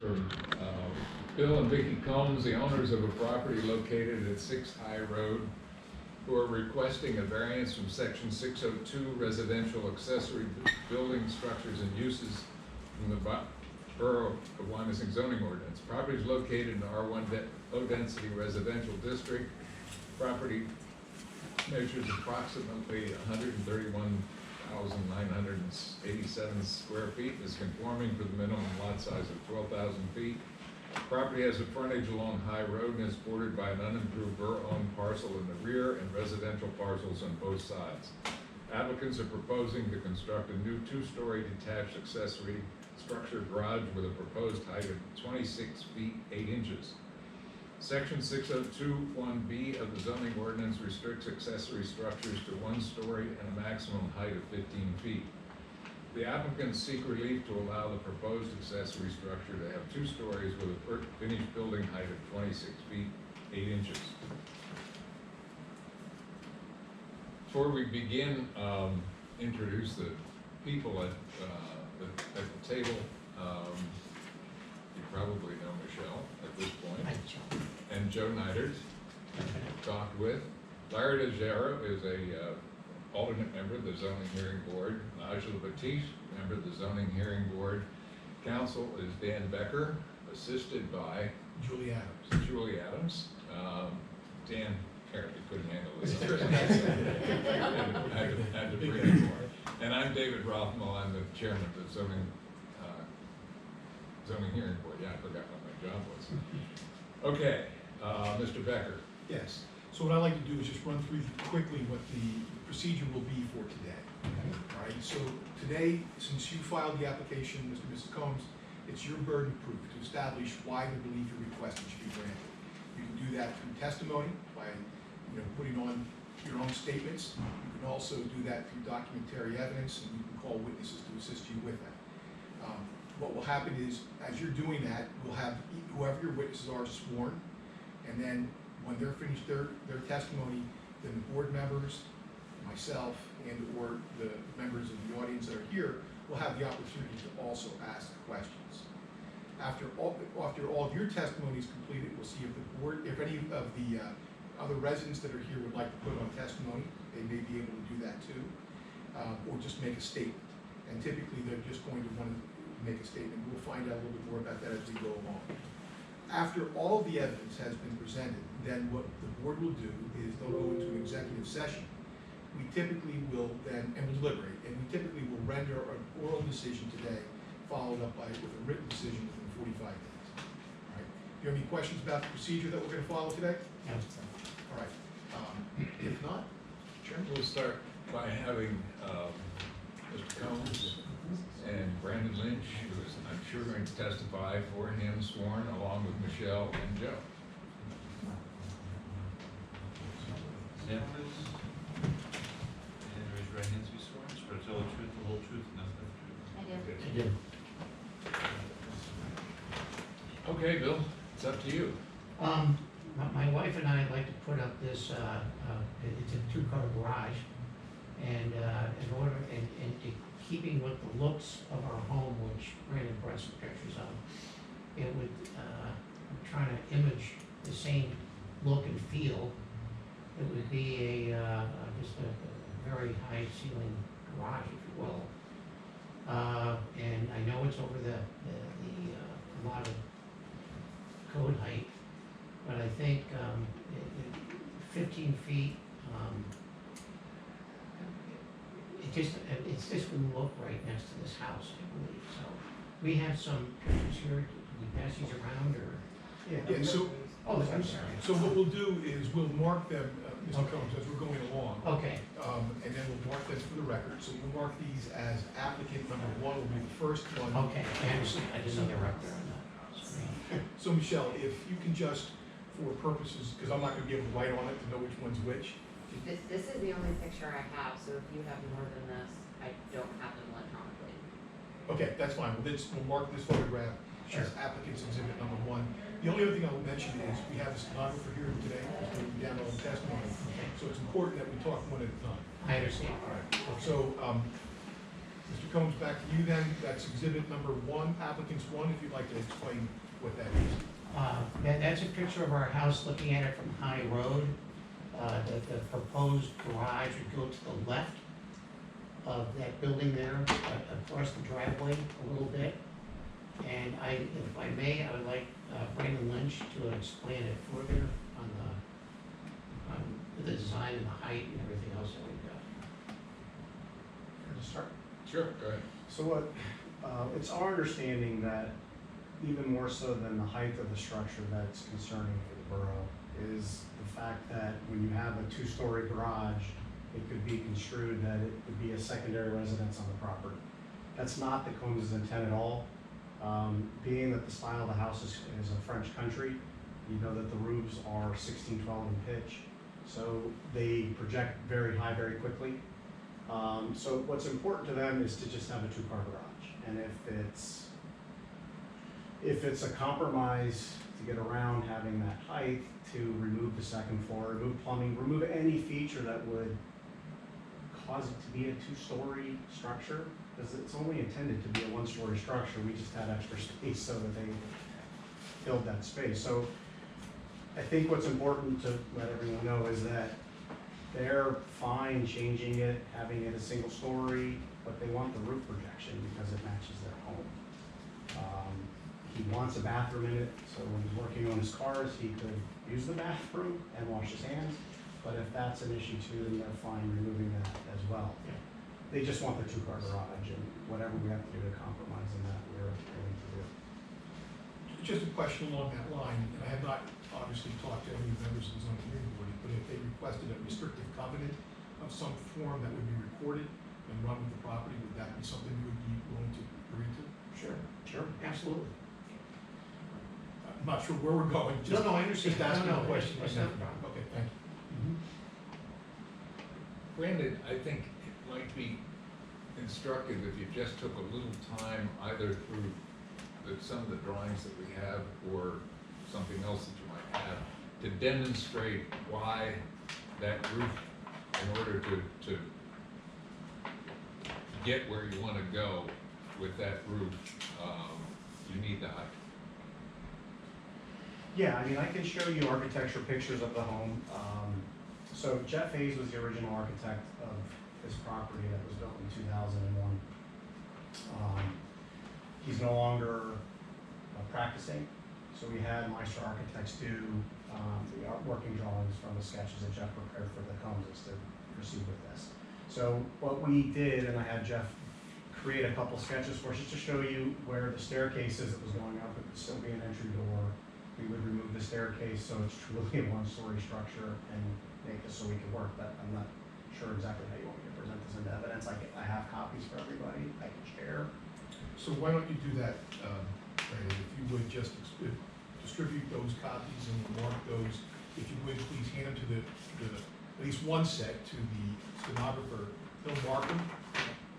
From Bill and Vicki Combs, the owners of a property located at 6 High Road, who are requesting a variance from section 602 residential accessory building structures and uses from the Borough of Wyomissing zoning ordinance. Property is located in the R1 low density residential district. Property measures approximately 131,987 square feet, is conforming for the minimum lot size of 12,000 feet. Property has a frontage along High Road and is bordered by an unimproved borough-owned parcel in the rear and residential parcels on both sides. Applicants are proposing to construct a new two-story detached accessory structure garage with a proposed height of 26 feet 8 inches. Section 602(1)(b) of the zoning ordinance restricts accessory structures to 1 story and a maximum height of 15 feet. The applicants seek relief to allow the proposed accessory structure to have 2 stories with a finished building height of 26 feet 8 inches. Before we begin, introduce the people at the table. You probably know Michelle at this point. Hi, Joe. And Joe Neidert, talked with. Larry DeGero is a alternate member of the zoning hearing board. Najla Batiste, member of the zoning hearing board. Counsel is Dan Becker, assisted by Julie Adams. Dan apparently couldn't handle this. I had to bring it more. And I'm David Rothmel. I'm the chairman of the zoning hearing board. Yeah, I forgot what my job was. Okay, Mr. Becker. Yes. So what I'd like to do is just run through quickly what the procedure will be for today. All right, so today, since you filed the application, Mr. and Mrs. Combs, it's your burden of proof to establish why the relief you're requesting should be granted. You can do that through testimony by, putting on your own statements. You can also do that through documentary evidence, and you can call witnesses to assist you with that. What will happen is, as you're doing that, we'll have whoever your witnesses are sworn, and then when they're finished their testimony, then the board members, myself, and or the members of the audience that are here will have the opportunity to also ask questions. After all of your testimony is completed, we'll see if the board, if any of the other residents that are here would like to put on testimony, they may be able to do that too, or just make a statement. And typically they're just going to want to make a statement. We'll find out a little bit more about that as we go along. After all of the evidence has been presented, then what the board will do is they'll go into an executive session. We typically will then, and we'll deliberate, and we typically will render an oral decision today, followed up with a written decision within 45 days. All right. Do you have any questions about the procedure that we're going to follow today? Yeah. All right. If not, Chairman? We'll start by having Mr. Combs and Brandon Lynch, who is, I'm sure, going to testify for him, sworn, along with Michelle and Joe. Stand please. And raise your right hand to be sworn. Swear to tell the truth, the whole truth, and nothing but the truth. I do. I did. Okay, Bill, it's up to you. My wife and I like to put up this, it's a 2-car garage, and in order, and to keeping with the looks of our home, which Brandon brought some pictures of, it would, I'm trying to image the same look and feel. It would be just a very high ceiling garage, if you will. And I know it's over the lot of code height, but I think 15 feet, it's just going to look right next to this house, I believe. So we have some pictures here. Can we pass these around, or? Yeah, so, Oh, I'm sorry. so what we'll do is we'll mark them, Mr. Okay. Combs, as we're going along. Okay, And then we'll mark them for the record. So we'll mark these as applicant number 1 will be the first one. okay, I understand. I didn't know they were up there on the screen. So Michelle, if you can just, for purposes, because I'm not going to be able to write on it to know which one's which. This is the only picture I have, so if you have more than this, I don't have them electronically. Okay, that's fine. We'll mark this photograph Sure. as applicant's exhibit number 1. The only other thing I will mention is we have a stenographer here today, who's going to be down on testimony. So it's important that we talk one at a time. I understand. So Mr. Combs, back to you then. That's exhibit number 1, applicants 1, if you'd like to explain what that is. That's a picture of our house looking at it from High Road. The proposed garage would go to the left of that building there, across the driveway a little bit. And if I may, I would like Brandon Lynch to explain it further on the design and the height and everything else that we've got. Can I start? Sure, go ahead. So what, it's our understanding that even more so than the height of the structure that's concerning for the borough is the fact that when you have a 2-story garage, it could be construed that it would be a secondary residence on the property. That's not the Combs' intent at all. Being that the style of the house is a French country, you know that the roofs are 16-12 in pitch, so they project very high very quickly. So what's important to them is to just have a 2-car garage, and if it's a compromise to get around having that height, to remove the second floor, remove plumbing, remove any feature that would cause it to be a 2-story structure, because it's only intended to be a 1-story structure. We just had extra space so that they filled that space. So I think what's important to let everyone know is that they're fine changing it, having it a 1-story, but they want the roof projection because it matches their home. He wants a bathroom in it, so when he's working on his cars, he could use the bathroom and wash his hands. But if that's an issue too, then they're fine removing that as well. Yeah. They just want the 2-car garage, and whatever we have to do to compromise in that, we're willing to do. Just a question along that line, and I have not obviously talked to any members of the zoning hearing board, but if they requested a restrictive covenant of some form that would be recorded and run with the property, would that be something you would be willing to agree to? Sure. Sure. Absolutely. I'm not sure where we're going, just, No, I understand. just asking No, a question. that's not a problem. Okay, thank you. Brandon, I think it might be instructive if you just took a little time either through some of the drawings that we have or something else that you might have to demonstrate why that roof, in order to get where you want to go with that roof, you need the height. Yeah, I mean, I can show you architecture pictures of the home. So Jeff Hayes was the original architect of this property that was built in 2001. He's no longer practicing, so we had Meister Architects do the working drawings from the sketches that Jeff prepared for the Combs to proceed with this. So what we did, and I had Jeff create a couple sketches for us just to show you where the staircase is that was going up. It would still be an entry door. We would remove the staircase so it's truly a 1-story structure and make this so we can work, but I'm not sure exactly how you want me to present this into evidence. I have copies for everybody I can share. So why don't you do that, Brandon, if you would just distribute those copies and mark those, if you would, please hand them to at least one set to the stenographer. He'll mark them,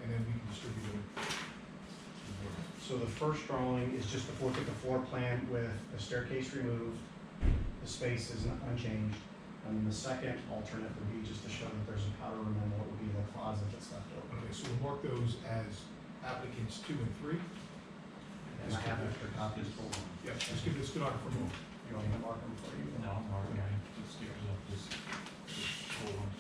and then we can distribute them to the board. So the first drawing is just the floor plan with the staircase removed, the space is unchanged. And then the second alternate would be just to show that there's a powder room and what would be the closet that's left open. Okay, so we'll mark those as applicants 2 and 3. And I have extra copies for one. Yeah, just give the stenographer a moment. You want me to mark them for you? No, Mark, let's get rid of this whole one.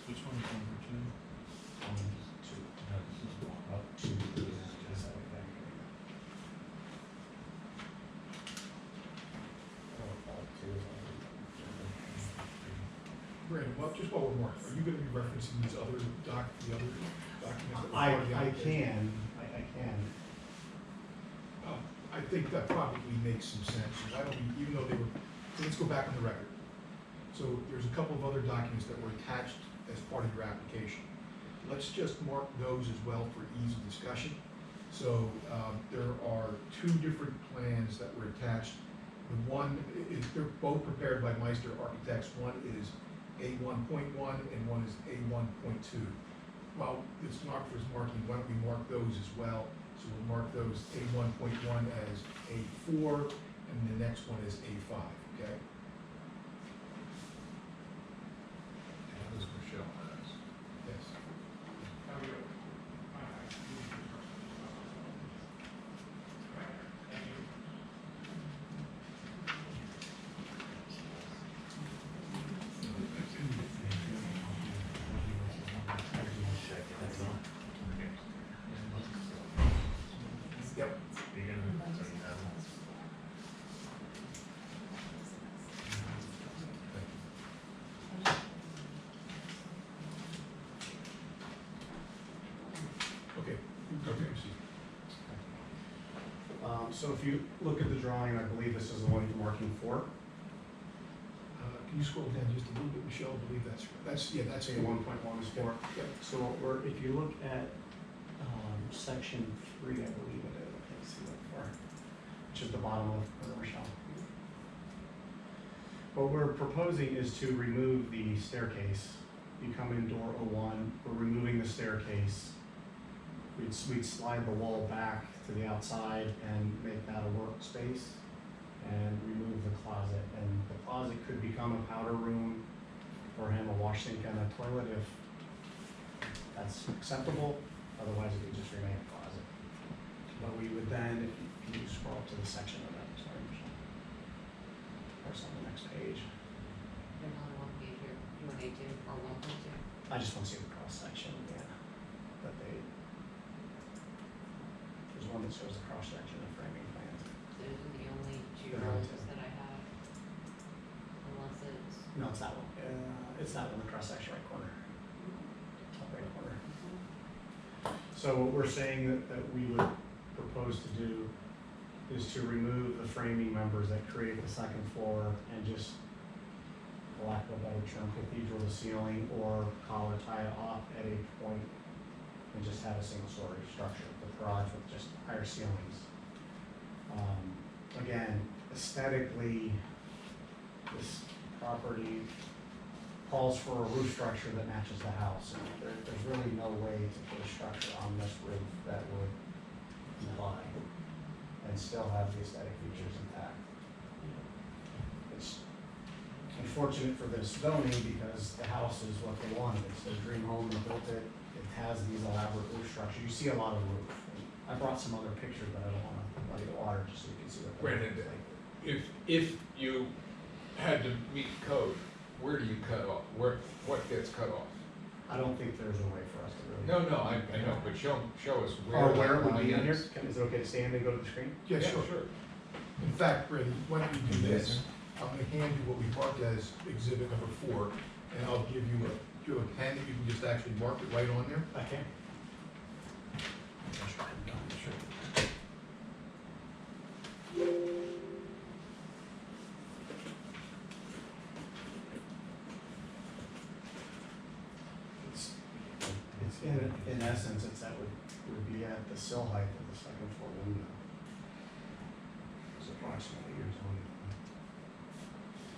Which one is number 2? Two. No, this is one. Oh, Two. this is Is two. that okay? Brandon, well, just while we're marking, are you gonna be referencing these other the other documents that were I part of the application? can. I think that probably makes some sense. Why don't we, even though they were, let's go back on the record. So there's a couple of other documents that were attached as part of your application. Let's just mark those as well for ease of discussion. So there are 2 different plans that were attached The one is, they're both prepared by Meister Architects. One is A1.1 and one is A1.2. While the stenographer's marking, why don't we mark those as well? So we'll mark those A1.1 as A4 and the next one is A5, okay? How does Michelle has? Yes. Yep. Okay. Okay. So if you look at the drawing, I believe this is the one you're marking for. Can you scroll down just a little bit, Michelle? I believe that's Say 1.1 is for. Yep. So we're, if you look at, section 3, I believe it is, I can't see that far, which is the bottom of Michelle. What we're proposing is to remove the staircase. You come in door 01, we're removing the staircase. We'd slide the wall back to the outside and make that a workspace and remove the closet. And the closet could become a powder room for him, a wash sink and a toilet if that's acceptable. Otherwise, it could just remain a closet. But we would then, if you scroll up to the section of that, sorry, Michelle. Or it's on the next page. They're not on one page here, you want A2 or 1.2? I just want to see the cross section, yeah. But there's one that shows the cross section of framing plans. Those are the only two They're only rows two. that I have. Unless it's. No, it's that one. It's that one, the cross section right corner. Top right corner. So what we're saying that we would propose to do is to remove the framing members that create the second floor and just, for lack of a better term, cathedral the ceiling or collar tie it off at a point and just have a single story structure with garage with just higher ceilings. Again, aesthetically, this property calls for a roof structure that matches the house. And there's really no way to put a structure on this roof that would comply and still have the aesthetic features intact. It's unfortunate for this zoning because the house is what they wanted. It's their dream home, they built it. It has these elaborate roof structures. You see a lot of roof. I brought some other pictures, but I don't want to muddy the water just so you can see what the roof Brandon, is like. if you had to meet code, where do you cut off? What gets cut off? I don't think there's a way for us to really. No, I know, but show us where. Or where it would the be in line here? is. Is it okay to stand and go to the screen? Yeah, sure. In fact, Brady, why don't we do this? Yes. I'm gonna hand you what we marked as exhibit number 4, and I'll give you a pen that you can just actually mark it right on there. Okay. It's in essence, it's that would be at the sill height of the second floor window. It's approximately years old.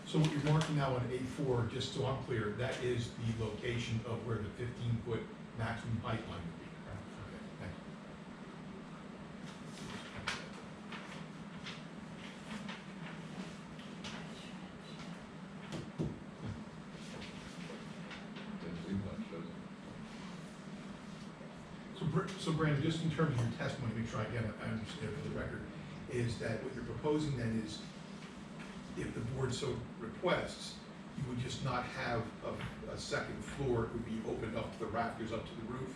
So what you're marking now on A4, just so I'm clear, that is the location of where the 15-foot maximum height line would be. Okay, thank you. Doesn't seem much, does it? So Brandon, just in terms of your testimony, make sure I understand for the record, is that what you're proposing then is, if the board so requests, you would just not have a second floor, it would be opened up to the rafters, up to the roof,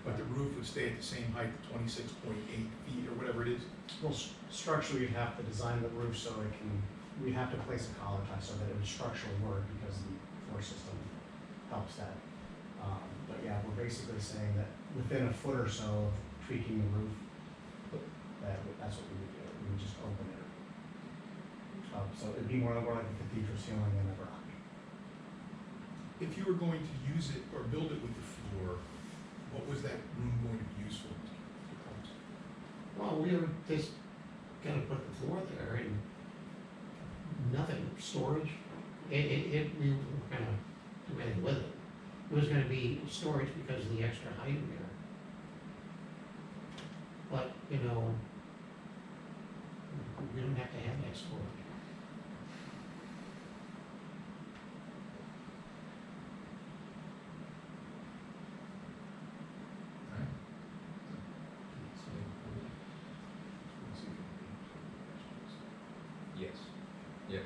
but the roof would stay at the same height, 26.8 feet or whatever it is? Well, structurally, you'd have to design the roof so it can, we'd have to place a collar tie so that it would structurally work because the floor system helps that. But yeah, we're basically saying that within a foot or so of tweaking the roof, that's what we would do. We would just open it up. So it'd be more like a cathedral ceiling than a garage. If you were going to use it or build it with the floor, what was that room going to be used for? Well, we were just gonna put the floor there and nothing, storage. We were gonna do anything with it. It was gonna be storage because of the extra height there. But, you know, we don't have to have that storage. Alright. Yes, yes.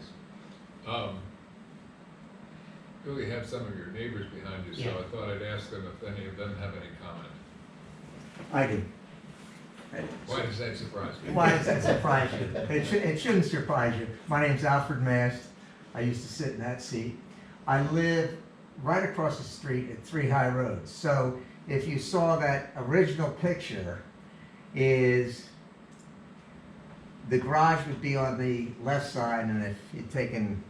Really have some of your neighbors behind you, so Yeah. I thought I'd ask them if any of them have any comment. I do. Why does that surprise me? Why does that surprise you? It shouldn't surprise you. My name's Alfred Mast. I used to sit in that seat. I live right across the street at 3 High Road. So if you saw that original picture, is the garage would be on the left side, and if you'd taken,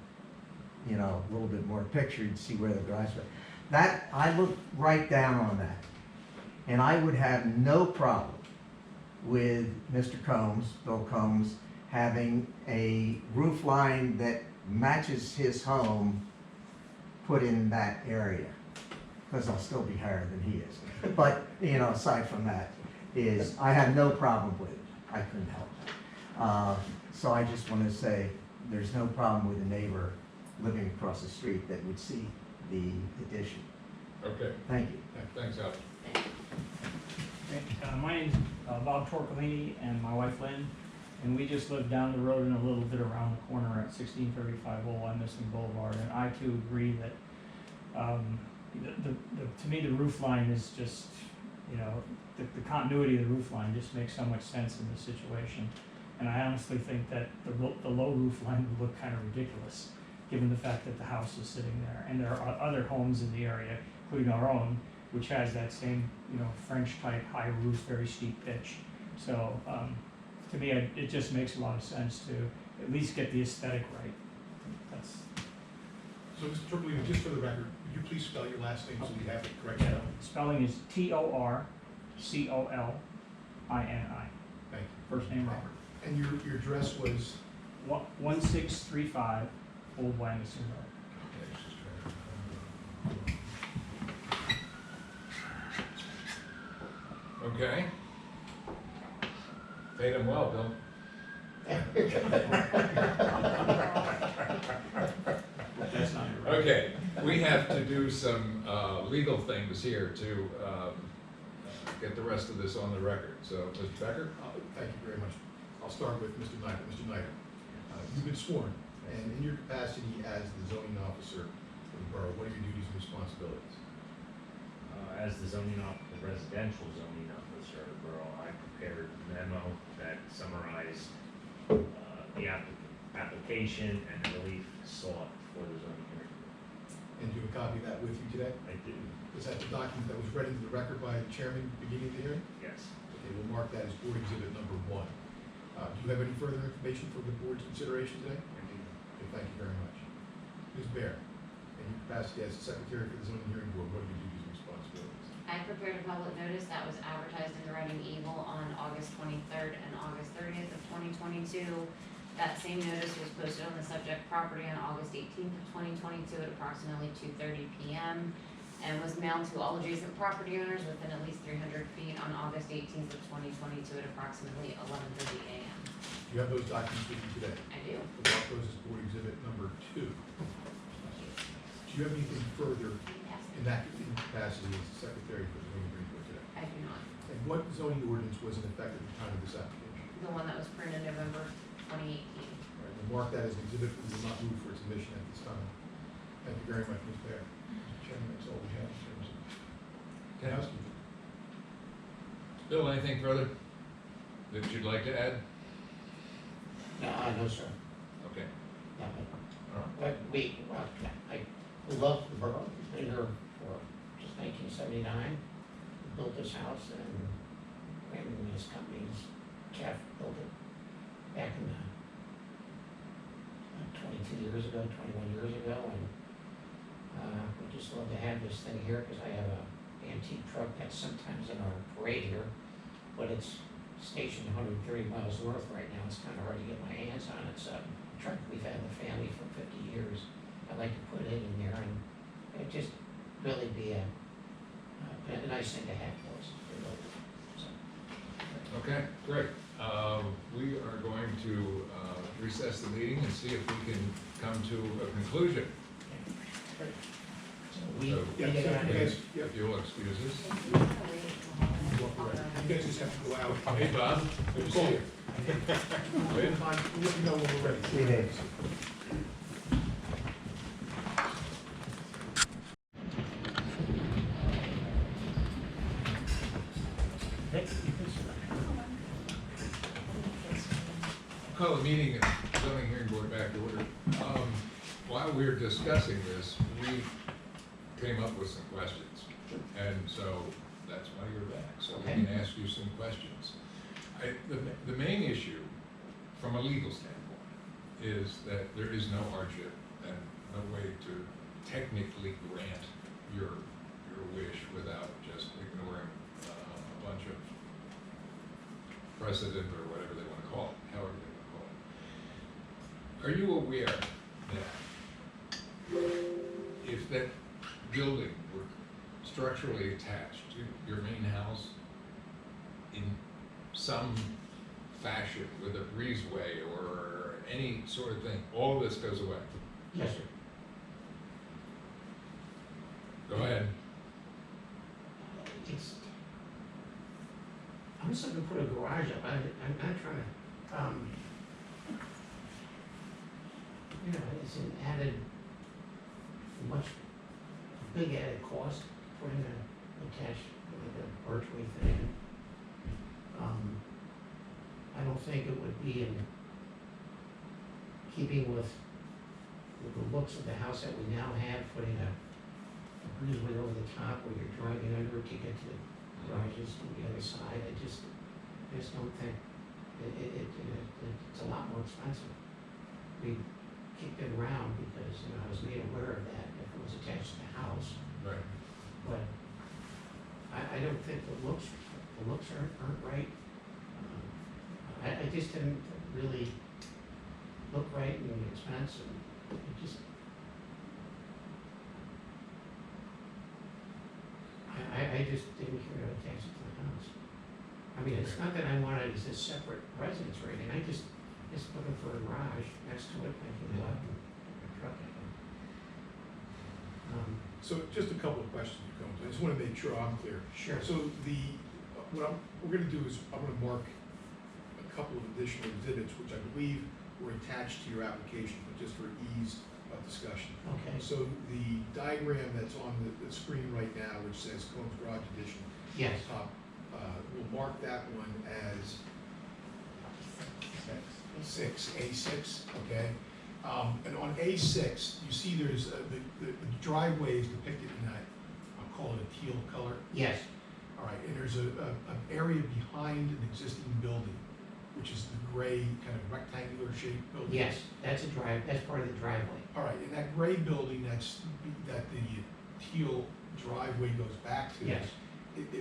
you know, a little bit more picture, you'd see where the garage was. That, I looked right down on that, and I would have no problem with Mr. Combs, Bill Combs, having a roof line that matches his home put in that area, because I'll still be higher than he is. But, you know, aside from that, is, I have no problem with it. I couldn't help it. So I just want to say, there's no problem with a neighbor living across the street that would see the addition. Okay, Thank you. thanks, Al. My name's Bob Torcolini and my wife Lynn, and we just live down the road and a little bit around the corner at 1635 Old Emerson Boulevard. And I too agree that to me the roof line is just, you know, the continuity of the roof line just makes so much sense in this situation. And I honestly think that the low roof line would look kind of ridiculous, given the fact that the house is sitting there. And there are other homes in the area, including our own, which has that same, you know, French type high roof, very steep pitch. So to me, it just makes a lot of sense to at least get the aesthetic right. That's, So, Mr. Turpelino, just for the record, would you please spell your last name so we have the correct yeah, spelling? spelling is Torcolini. Thank you. First name Robert. And your address was? 1635 Old Wangison Road. Okay. Paid him well, Bill. That's not your right. Okay, we have to do some legal things here to get the rest of this on the record. So, Mr. Becker? Thank you very much. I'll start with Mr. Snyder. Mr. Snyder, you've been sworn, and in your capacity as the zoning officer for the borough, what are your duties and responsibilities? As the residential zoning officer of the borough, I prepared a memo that summarized the application and the relief sought for the zoning hearing. And do you have a copy of that with you today? I do, Is that the document that was read into the record by the chairman at the beginning of the hearing? yes. Okay, we'll mark that as board exhibit number 1. Do you have any further information for the board's consideration today? I do. Okay, thank you very much. Ms. Bear, in your capacity as the secretary for the zoning hearing board, what are your duties and responsibilities? I prepared a public notice that was advertised in the Reading Eagle on August 23rd and August 30th of 2022. That same notice was posted on the subject property on August 18th of 2022 at approximately 2:30 p.m. and was mailed to all adjacent property owners within at least 300 feet on August 18th of 2022 at approximately 11:30 a.m. Do you have those documents with you today? I do. We'll mark those as board exhibit number 2. Do you have anything further Yes, in that capacity as the secretary for the zoning hearing board today? I do not. And what zoning ordinance was in effect at the time of this application? The one that was printed November 2018. All right, we'll mark that as an exhibit. We will not move for its admission at this time. Thank you very much, Ms. Bear. Mr. Chairman, that's all we have in terms of housekeeping. Bill, anything further that you'd like to add? No, sir. Okay. No, All right. but I love the borough. Been here for just 1979. Built this house and Raymond and his companies, Jeff built it back in 22 years ago, 21 years ago, and we just love to have this thing here because I have a antique truck that's sometimes in our parade here, but it's stationed 130 miles north right now. It's kind of hard to get my hands on it, so truck we've had in the family for 50 years. I'd like to put it in there and it just really be a nice thing to have for us. So, Okay, great. We are going to recess the meeting and see if we can come to a conclusion. so we, So- we Yeah, get so on you there. guys, yeah, If you'll excuse us. you guys just have to go out. Hey, Bob. Good to see you. We'll let you know when we're ready. See you, Dave. Call the meeting of zoning hearing board back to order. While we were discussing this, we came up with some questions. And so that's why you're back, so we can ask you some questions. The main issue, from a legal standpoint, is that there is no hardship and no way to technically grant your wish without just ignoring a bunch of precedent or whatever they want to call it, however they want to call it. Are you aware that if that building were structurally attached to your main house in some fashion with a breezeway or any sort of thing, all this goes away? Yes, sir. Go ahead. I'm just looking to put a garage up, I'm not trying to, you know, it's an added, big added cost, putting a attached, like a archway thing. I don't think it would be in keeping with the looks of the house that we now have, putting a breezeway over the top where you're driving under it to get to the garages on the other side. I just don't think, it's a lot more expensive. We kicked it around because, you know, I was made aware of that, if it was attached to the house, Right. but I don't think the looks aren't right. I just didn't really look right in the expense, and it just, I just didn't care to attach it to the house. I mean, it's not that I wanted it as a separate residence or anything, I just looking for a garage next to it, I can go out and put my truck in. So just a couple of questions, Combs. I just want to make sure I'm clear. Sure. So we're gonna do is, I'm gonna mark a couple of additional exhibits, which I believe were attached to your application, but just for ease of discussion. Okay, So the diagram that's on the screen right now, which says Combs Garage Edition, yes, top, we'll mark that one as A6, okay? And on A6, you see there's, the driveway is depicted in that, I'll call it a teal color. yes, All right, and there's an area behind an existing building, which is the gray kind of rectangular shaped building. yes, that's part of the driveway. All right, and that gray building that the teal driveway goes back to. Yes,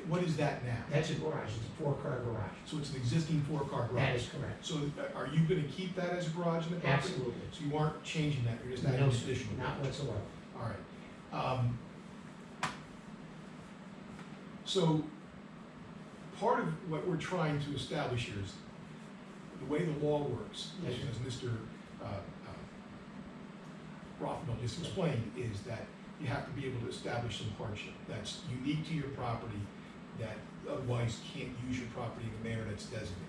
What is that now? that's a garage, it's a 4-car garage. So it's an existing 4-car garage? That is correct, So are you gonna keep that as a garage in the property? absolutely. So you aren't changing that, you're just adding No, an sir, additional? not whatsoever. All right. So part of what we're trying to establish here is the way the law works, Yes, as Mr. Rothmel just explained, is that you have to be able to establish some hardship that's unique to your property, that otherwise can't use your property in a manner that's designated.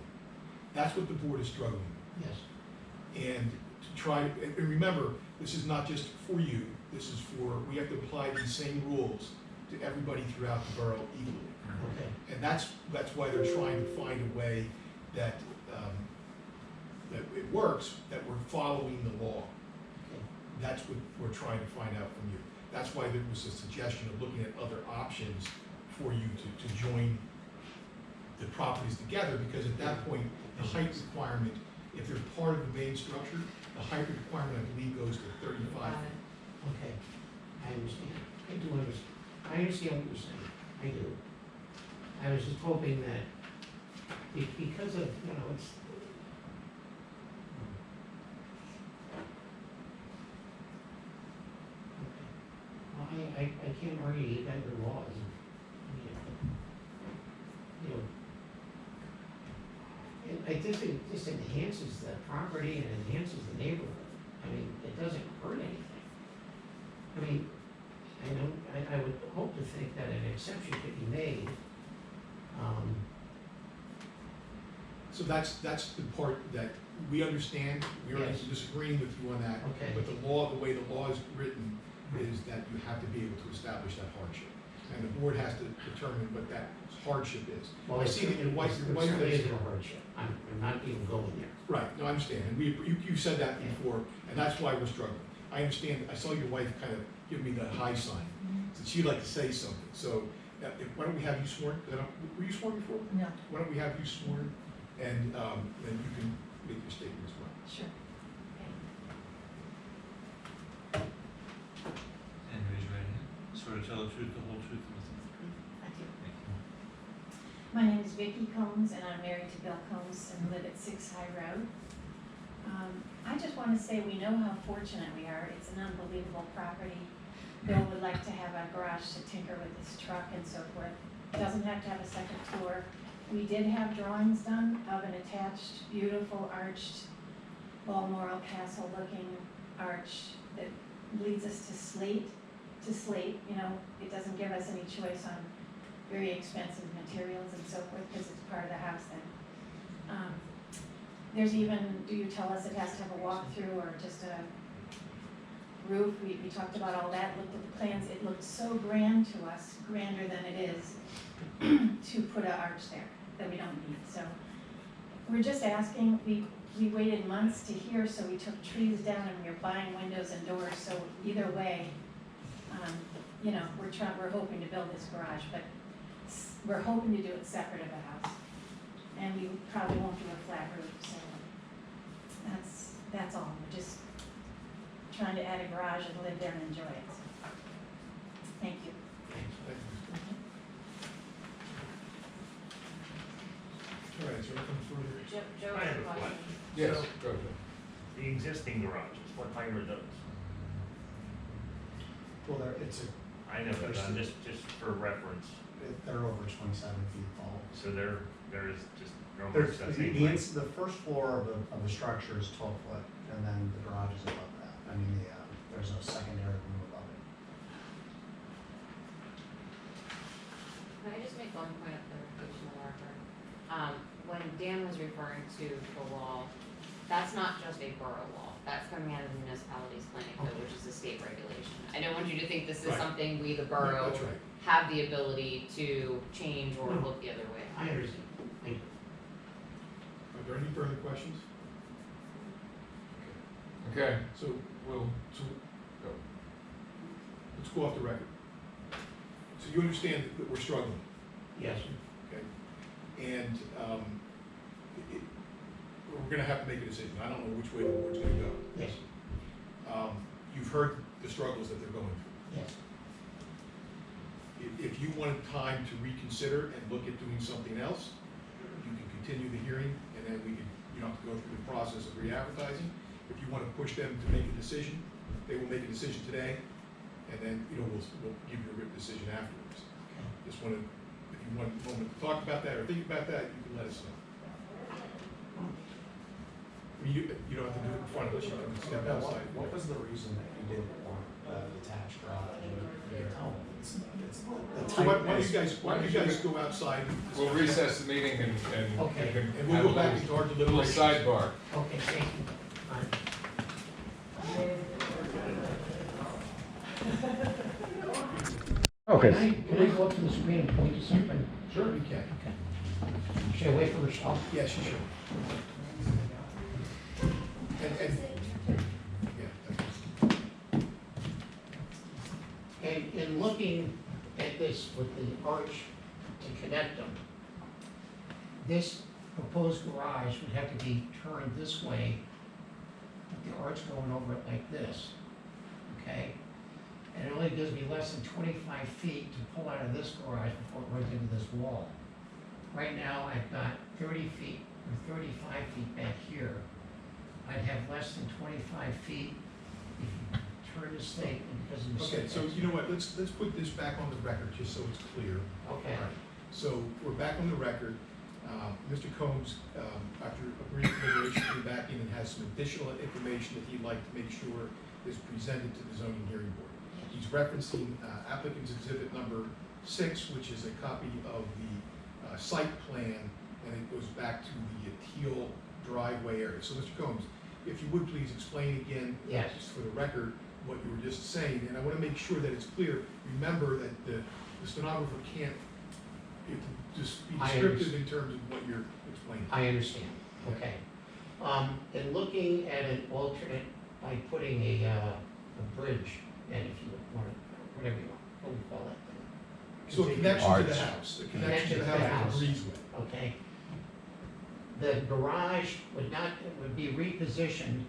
That's what the board is struggling with. Yes, And to try, and remember, this is not just for you, this is for, we have to apply these same rules to everybody throughout the borough equally. okay, And that's why they're trying to find a way that, that it works, that we're following the law. okay, That's what we're trying to find out from you. That's why there was a suggestion of looking at other options for you to join the properties together, because at that point, the height requirement, if they're part of the main structure, the height requirement, I believe, goes to 35. okay, I understand, I do understand, I understand what you're saying, I do. I was just hoping that, because of, you know, it's, can't argue, you got your laws. You know, and I think it just enhances the property and enhances the neighborhood. I mean, it doesn't hurt anything. I mean, I would hope to think that an exception could be made. So that's the part that we understand, we are Yes. disagreeing with you on that. Okay. But the law, the way the law is written, is that you have to be able to establish that hardship. And the board has to determine what that hardship is. Well, I it see that your certainly, wife, it your wife certainly is. isn't a hardship. I'm not even going there. Right, no, I understand, and you said that Yeah. before, and that's why we're struggling. I understand, I saw your wife kind of give me the high sign, so she'd like to say something, so, why don't we have you sworn? 'Cause were you sworn before? No, Why don't we have you sworn, and, then you can make your statement as well. sure. And raise your right hand. Swear to tell the truth, the whole truth, and nothing but the truth. I do. Thank you. My name is Vicki Combs, and I'm married to Bill Combs and live at 6 High Road. I just want to say we know how fortunate we are. It's an unbelievable property. Bill would like to have a garage to tinker with his truck and so forth. Doesn't have to have a second floor. We did have drawings done of an attached, beautiful arched Balmoral Castle looking arch that leads us to Slate. You know, it doesn't give us any choice on very expensive materials and so forth, because it's part of the house then. There's even, do you tell us it has to have a walkthrough or just a roof? We talked about all that, looked at the plans, it looked so grand to us, grander than it is, to put an arch there that we don't need, so. We're just asking, we waited months to hear, so we took trees down and we were buying windows and doors, so either way, you know, we're hoping to build this garage, but we're hoping to do it separate of the house. And we probably won't do a flat roof, so that's all. We're just trying to add a garage and live there and enjoy it. Thank you. Thank you. All right, is there anything further? Joe I has have a a question. question. Yes, So- go ahead. The existing garages, what height are those? Well, it's I know, but I'm just for reference, they're over 27 feet tall. so there is just no There's, much that the, same the, height. the first floor of the structure is 12 foot, and then the garage is above that. I mean, there's a secondary room above it. Can I just make one point of clarification, Marker? When Dan was referring to the law, that's not just a borough law. That's coming out of the municipality's planning code, which is a state regulation. I don't want you to think this is Right. something we, the No, borough, that's right. have the ability to change or No. look the other way. I understand. Thank you. Are there any further questions? Okay, So, we'll, go. Let's go off the record. So you understand that we're struggling, Yes, okay? And, we're gonna have to make a decision. I don't know which way the board's gonna go. yes, You've heard the struggles that they're going through. yes. If you wanted time to reconsider and look at doing something else, you can continue the hearing, and then you don't have to go through the process of re-advertising. If you want to push them to make a decision, they will make a decision today, and then, we'll give you a written decision afterwards. Just wanted, if you want a moment to talk about that or think about that, you can let us know. I mean, you don't have to do it in front of us, you can step outside. What was the reason that you didn't want detached garage in your home? It's the So why don't tightness. why don't you guys go outside? we'll recess the meeting and Okay. you can And we'll have go a back little- into our little deliberations. sidebar. Okay, thank you. Fine. Can I go up to the screen and point to something? Sure, you can. Okay. Should I wait for Michelle? Yes, you should. Yeah. And in looking at this with the arch to connect them, this proposed garage would have to be turned this way, with the arch going over it like this, okay? And it only gives me less than 25 feet to pull out of this garage before it runs into this wall. Right now, I've got 30 feet or 35 feet back here. I'd have less than 25 feet if you turn this thing because of the Okay, so setbacks. you know what, let's put this back on the record, just so it's clear. Okay, All right, so we're back on the record. Mr. Combs, after a brief deliberation, came back in and has some additional information that he'd like to make sure is presented to the zoning hearing board. He's referencing applicant's exhibit number 6, which is a copy of the site plan, and it goes back to the teal driveway area. So, Mr. Combs, if you would please explain again, Yes. just for the record, what you were just saying, and I want to make sure that it's clear. Remember that the stenographer can't just be I descriptive in terms of what you're explaining. I understand, okay. In looking at an alternate, by putting a bridge, and if you want, whatever you want, what do you call that thing? So a connection to the house, a connection to the house with a breezeway. Okay. The garage would not, it would be repositioned,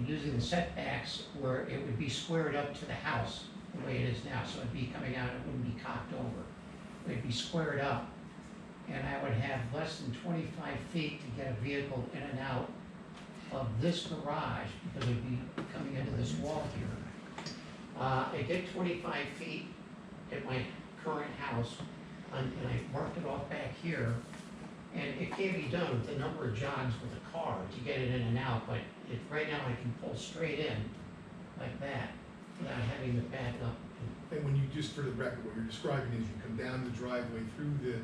using the setbacks where it would be squared up to the house, the way it is now, so it'd be coming out, it wouldn't be cocked over. It'd be squared up, and I would have less than 25 feet to get a vehicle in and out of this garage, because it'd be coming into this wall here. I did 25 feet at my current house, and I marked it off back here, and it can be done with a number of jogs with a car to get it in and out, but right now I can pull straight in like that without having to back up. And when you, just for the record, what you're describing is you come down the driveway through the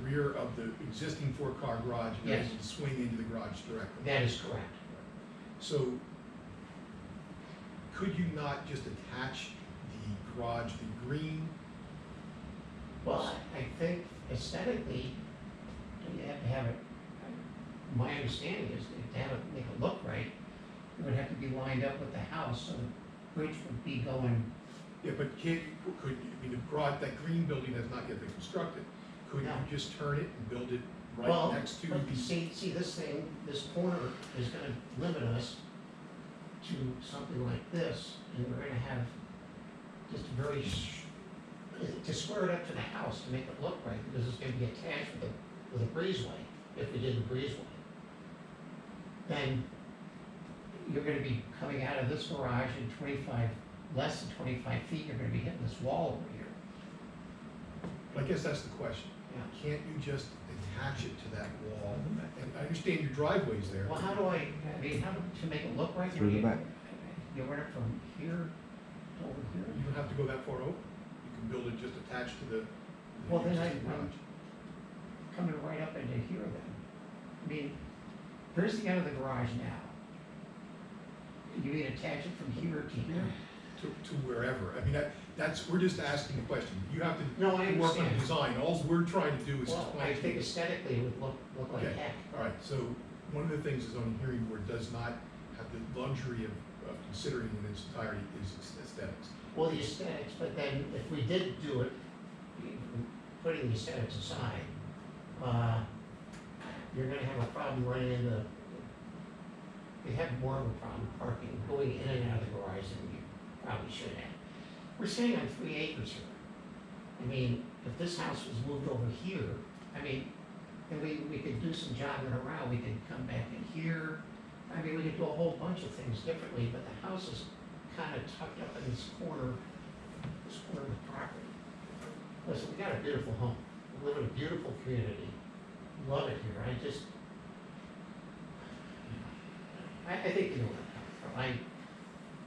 rear of the existing 4-car garage, and Yes. then you swing into the garage directly. That is correct. So, could you not just attach the garage, the green? Well, I think aesthetically, you have to have it, my understanding is that to have it, make it look right, it would have to be lined up with the house, so the bridge would be going, Yeah, but could you, I mean, the garage, that green building has not yet been constructed. Could you No. just turn it and build it well, right next to but the? see this thing, this corner is gonna limit us to something like this, and we're gonna have just a very, to square it up to the house to make it look right, because it's gonna be attached with a breezeway, if we did the breezeway. Then you're gonna be coming out of this garage in 25, less than 25 feet, you're gonna be hitting this wall over here. I guess that's the question. Yeah. Can't you just attach it to that wall? And I understand your driveway's there. Well, how do I mean, how to make it look right? Through the back. You run it from here to over here? You don't have to go that far over. You can build it just attached to the Well, then existing I'm garage. coming right up into here then. I mean, here's the end of the garage now. You mean attach it from here to here? To wherever. I mean, that's, we're just asking the question. You have to No, I work on understand. the design. All we're trying to do is Well, I explain to think you. aesthetically it would look like Okay. heck. All right, so one of the things the zoning hearing board does not have the luxury of considering in its entirety is aesthetics. Well, the aesthetics, but then if we did do it, putting the aesthetics aside, you're gonna have a problem running into, you have more of a problem parking, going in and out of the garage than you probably should have. We're sitting on 3 acres here. I mean, if this house was moved over here, I mean, and we could do some jogging around, we could come back in here. I mean, we could do a whole bunch of things differently, but the house is kind of tucked up in this corner of the property. Listen, we got a beautiful home, we live in a beautiful community, love it here, I just, I think you know where I'm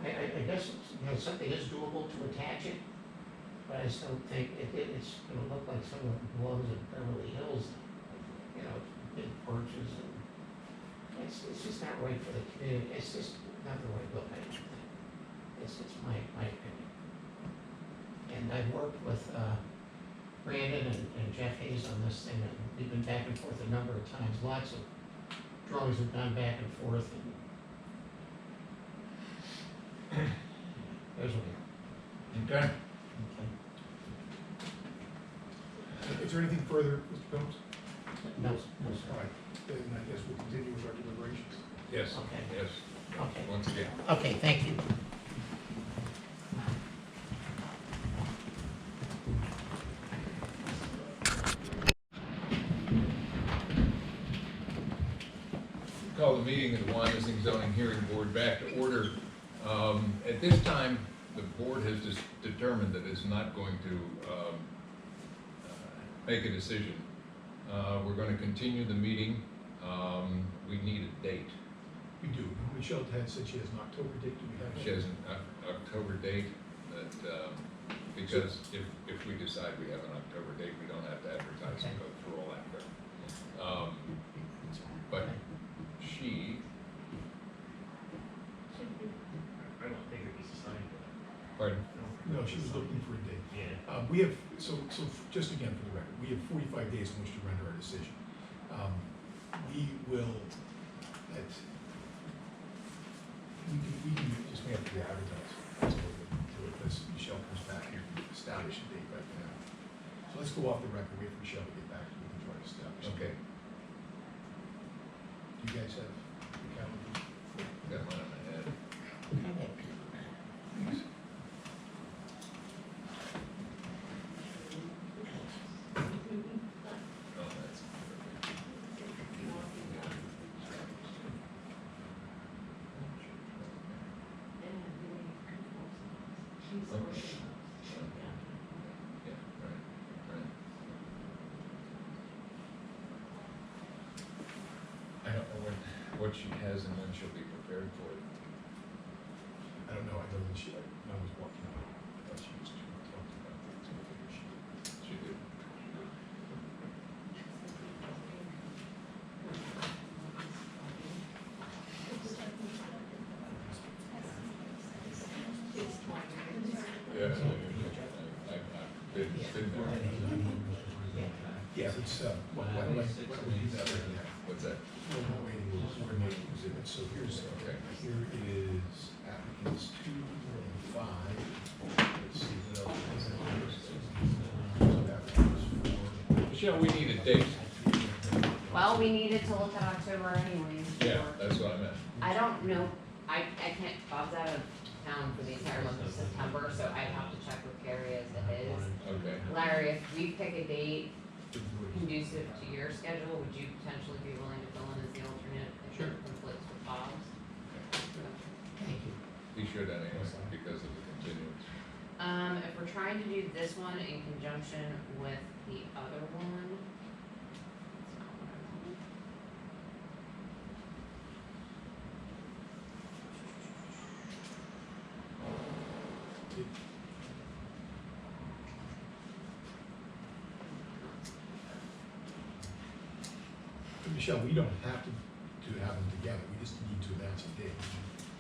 coming from, I guess, you know, something is doable to attach it, but I just don't think it's gonna look like some of the belongs in Beverly Hills, you know, big porches and, it's just not right for the community, it's just not the right look, I don't think. It's my opinion. And I've worked with, Brandon and Jeff Hayes on this thing, and we've been back and forth a number of times, lots of drawings have gone back and forth, and there's what we are. Okay. Okay. Is there anything further, Mr. Combs? No, no, All sir. right, then I guess we'll continue with our deliberations. Yes, Okay. yes, Okay, once again. okay, thank you. Call the meeting of the Wyoming Zoning Hearing Board back to order. At this time, the board has determined that it's not going to make a decision. We're gonna continue the meeting. We need a date. We do. Michelle had said she has an October date. Do we have? She has an October date that, because if we decide we have an October date, we don't have to advertise and go through all that crap. But she, I don't think it was assigned to pardon? No, she was looking for a date. that. We have, just again for the record, we have 45 days in which to render our decision. We will, we can just have to advertise. Unless Michelle comes back here and establish a date right now. So let's go off the record, wait for Michelle to get back, so we can try to establish. Okay, Do you guys have the calendar? got mine in my head. Thanks. Oh, that's perfect. Yeah, right. I don't know what she has and when she'll be prepared for it. I don't know, I know that I was walking out, I thought she was talking about things, I figured she did. She did. Yeah, I've been there. Yeah, it's, why don't we do that right now? What's that? No more waiting, we'll coordinate exhibits, so here's, Okay. here is applicants 2 and 5. Let's see what else is there. So applicants 4. Michelle, we need a date. Well, we needed to look at October anyways. Yeah, that's what I meant. I don't know, I can't, Bob's out of town for the entire month of September, so I'd have to check with Carrie as it is. Okay. Larry, if we pick a date conducive to your schedule, would you potentially be willing to fill in as the alternate if Sure. it conflicts with Bob's? Thank you. He should anyway, because of the continuance. If we're trying to do this one in conjunction with the other one. That's not what I want. Michelle, we don't have to have them together, we just need to announce a date.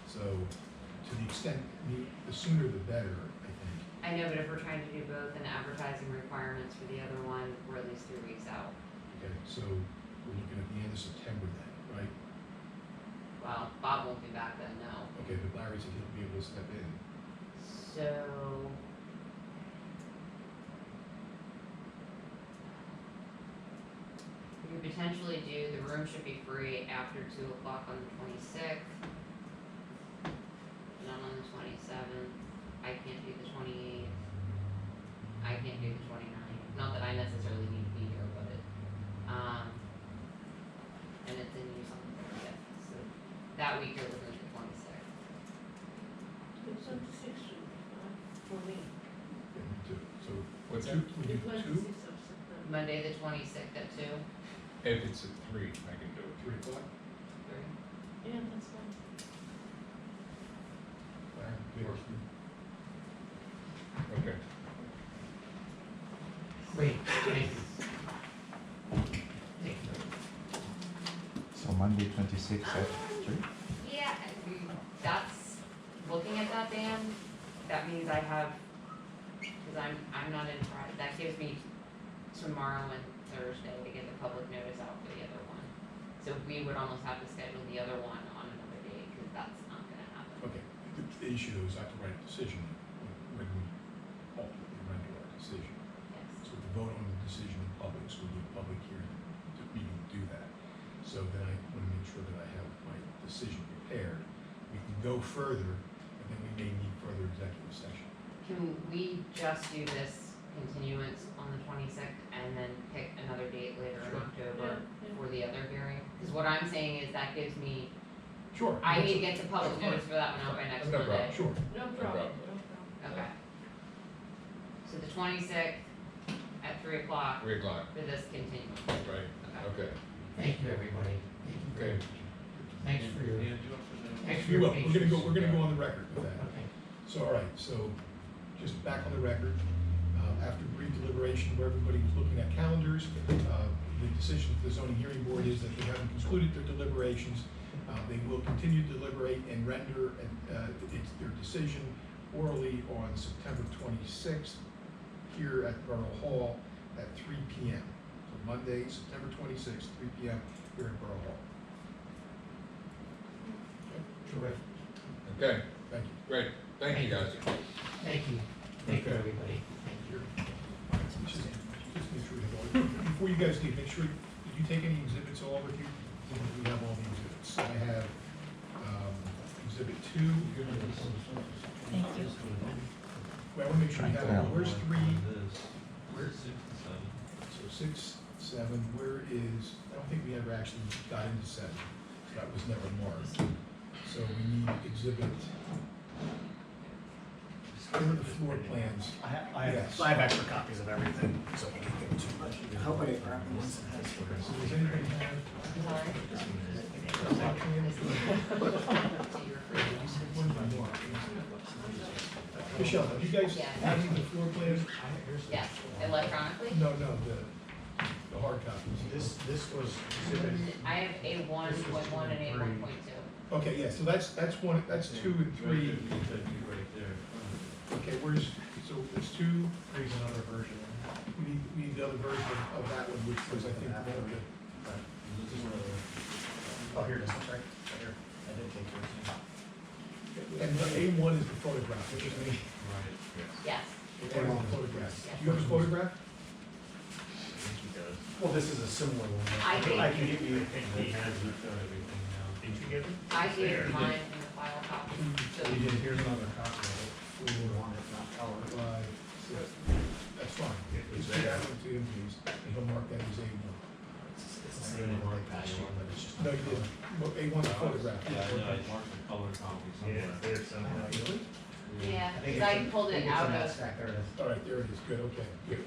So, to the extent, the sooner the better, I think. I know, but if we're trying to do both and advertising requirements for the other one, we're at least 3 weeks out. Okay, so we're looking at the end of September then, right? Well, Bob won't be back then, no. Okay, but Larry said he'll be able to step in. So. We could potentially do, the room should be free after 2 o'clock on the 26th. None on the 27th. I can't do the 28th. I can't do the 29th. Not that I necessarily need to be here, but and it's in use on the 30th. So that week you're looking at the 26th. It's on the 6th for me. Yeah, me too. So, What's two, that? we do The 2, 26th of September. Monday the 26th at 2. If it's at 3, I can do it. 3 o'clock? 3. Yeah, that's fine. Larry, good. Okay. Great, thank you. Thank you. So Monday 26th at 3? Yeah, that's, looking at that, Dan, that means I have, because I'm not in Friday, that gives me tomorrow and Thursday to get the public notice out for the other one. So we would almost have to schedule the other one on another day, because that's not gonna happen. Okay, the issue is I have to write a decision when we ultimately render our decision. Yes. So to vote on the decision in public, so we do a public hearing, we can do that. So then I want to make sure that I have my decision prepared. We can go further, and then we may need further executive session. Can we just do this continuance on the 26th and then pick another date later in Sure. October Yeah, yeah. for the other hearing? Because what I'm saying is that gives me Sure. I need to get the public notice for that one out by next No problem. Monday. Sure. No problem. problem. Okay. So the 26th at 3 o'clock 3 o'clock, for this continuance. right, okay, Thank you, everybody. Thank you very okay. much. Thanks for your, Dan, do you want to present? thanks for We your will, patience. we're gonna go on the record with that. Okay. So, all right, so just back on the record, after brief deliberation where everybody was looking at calendars, the decision of the zoning hearing board is that they haven't concluded their deliberations. They will continue to deliberate and render their decision orally on September 26th here at Borough Hall at 3 p.m. So Monday, September 26th, 3 p.m. here at Borough Hall. Terrific. Okay, Thank you. great, thank you guys. Thank you. Thank you, Okay. everybody. Thank you. Just make sure you have all, before you guys leave, make sure, did you take any exhibits all with you? We have all the exhibits. I have, exhibit 2. Thank you. Well, I wanna make sure we have, Well. where's 3, Where's 6 and 7? so 6, 7, where is, I don't think we ever actually got into 7, so that was never marked. So we need exhibit, where are the floor plans? Yes. I have extra copies of everything, so we can give it to you. I hope I didn't grab them once it has. So does anybody have? Sorry. floor plans? One by one. Michelle, have you guys Yes. had the floor plans? Yes, electronically. No, the hard copies. This was I have a 1.1 and a 1.2. Okay, yeah, so that's 2 and 3. Right there. Okay, so it's 2, Here's another version. we need the other version of that one, which was, I think, one of the. Oh, here it is, that's right. Right here. I did take yours. And the A1 is the photograph, which is me. Yes. A1 is the photograph. Do you have a photograph? I think he does. Well, this is a similar one. I think- I can give you. I think he has everything now. Did you get it? I gave mine in the file copy. So You did, here's another copy of it. We would want it, not color. 5, 6. That's fine. Just take that one to him, please, and he'll mark that as A1. It's the same one I passed you, but it's just. No, you didn't. Well, A1 is photograph. Yeah, I know, I marked the color copy Yeah, somewhere. there's some. Really? yeah, I think because I it's in- pulled think it it's in out that of. stack. There it is. All right, there it is, good, okay, good.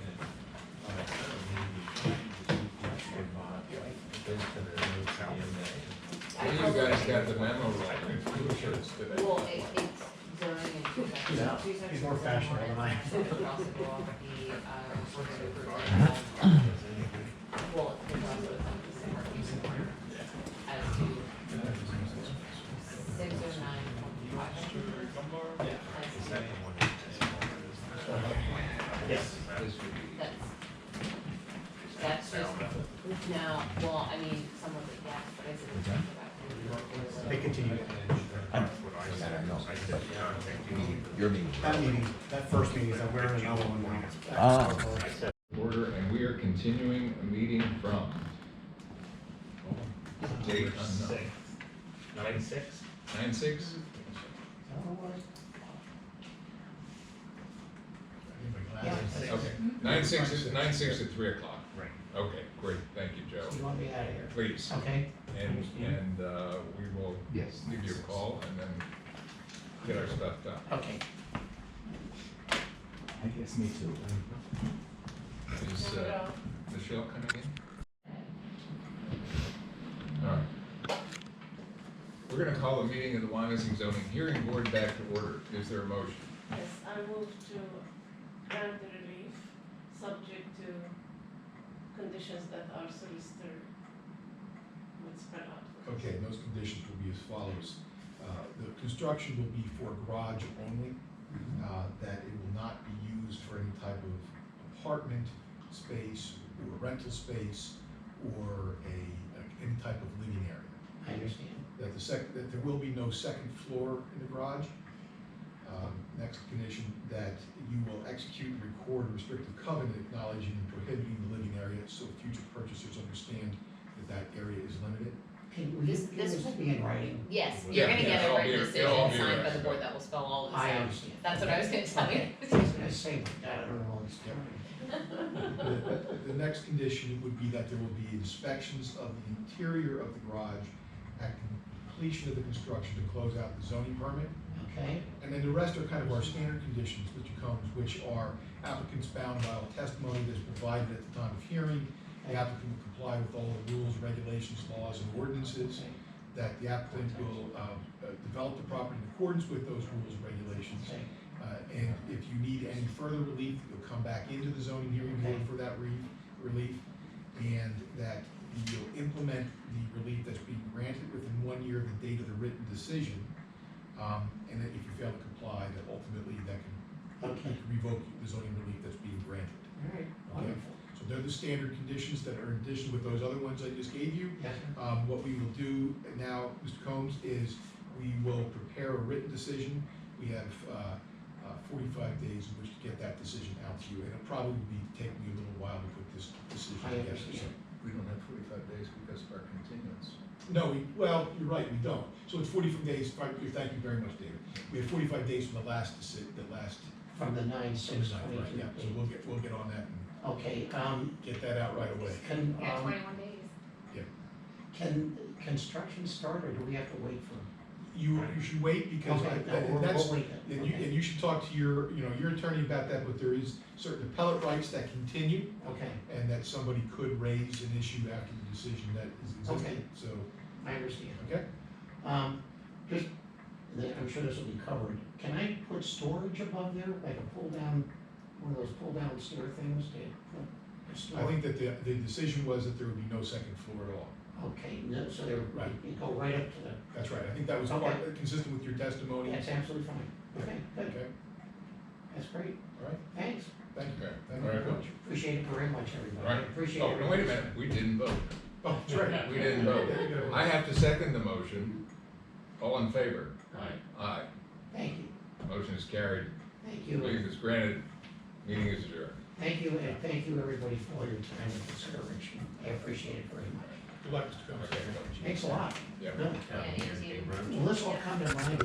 I Well, you pulled guys it- got the memo right, I'm sure it's today. Well, it's zoning in 2 sections. Yeah, 2 sections he's more of fashionable than I am. ordinance, and it'll also go over the, recorded approval. Well, there's also some markings in order as to 609. Yes. That's just, no, well, I mean, some of it, yes, but I said it's about. They continue. Your meeting. That meeting, that first meeting, is that we're in another one now. Ah. Order, and we are continuing a meeting from date unknown. 9/6? 9/6? Okay, 9/6 at 3 o'clock. Right. Okay, great, thank you, Joe. You want me out of here? Please, Okay. and we will Yes. give you a call and then get our stuff done. Okay. I guess me too. Is Michelle coming in? All right. We're gonna call the meeting of the Wyoming Zoning Hearing Board back to order. Is there a motion? Yes, I move to grant the relief, subject to conditions that our solicitor would spell out. for us. Okay, and those conditions will be as follows. The construction will be for garage only, that it will not be used for any type of apartment space or rental space or any type of living area. I understand. That there will be no second floor in the garage. Next condition, that you will execute and record a restrictive covenant acknowledging and prohibiting the living area so future purchasers understand that area is limited. Can we, This- can this this will- be in writing? Yes, Yeah, you're gonna yeah, get it'll a be- written it'll all decision be signed by written. the board that will spell all of this I out. understand. That's what I was gonna tell you. Okay. I was gonna say, but I don't know what's different. The next condition would be that there will be inspections of the interior of the garage at completion of the construction to close out the zoning permit. Okay, And then the rest are kind of our standard conditions, Mr. Combs, which are applicants bound by all testimony that's provided at the time of hearing. The applicant will comply with all the rules, regulations, laws, and ordinances. okay, That the applicant will develop the property in accordance with those rules and regulations. okay, And if you need any further relief, you'll come back into the zoning hearing board for that relief. And that you'll implement the relief that's being granted within 1 year of the date of the written decision. And that if you fail to comply, that ultimately that can okay, revoke the zoning relief that's being granted. all right, wonderful. So they're the standard conditions that are in addition with those other ones I just gave you. Yes, sir. What we will do now, Mr. Combs, is we will prepare a written decision. We have 45 days in which to get that decision out to you, and it'll probably be taking you a little while to put this decision I together. understand. We don't have 45 days because of our continuance. No, well, you're right, we don't. So it's 45 days, thank you very much, David. We have 45 days from the last, From the 9/6/22 right, yeah, so we'll get on that and Okay, get that out right away. can, Yeah, 21 days. can construction start, or do we have to wait for? You should wait because Okay, no, and we'll that's, wait then. and Okay. you should talk to your attorney about that, but there is certain appellate rights that continue, Okay, and that somebody could raise an issue after the decision that is existing, Okay. so, I understand. okay? Just, I'm sure this will be covered. Can I put storage above there, like a pull down, one of those pull down stair things to put a I store? think that the decision was that there would be no second floor at all. Okay, no, so they're, Right. you go right up to the, That's right, I think that was Okay. consistent with your testimony. that's absolutely fine. Okay, good, Okay, that's great. all right, Thanks. thank you. Okay. Thank All you right. very much. Appreciate it very much, everybody. All right. Appreciate Oh, it. no, wait a minute, we didn't vote. Oh, that's right. We didn't vote. I have to second the motion. All in favor? Aye. Thank you, Motion is carried. thank you. Relief is granted. Meeting is adjourned. Thank you, and thank you, everybody, for your time and consideration. I appreciate it very much. Good luck, Mr. Combs. Okay. Thanks a lot. Yeah. Really. Yeah, you too. Well, this will come to mind.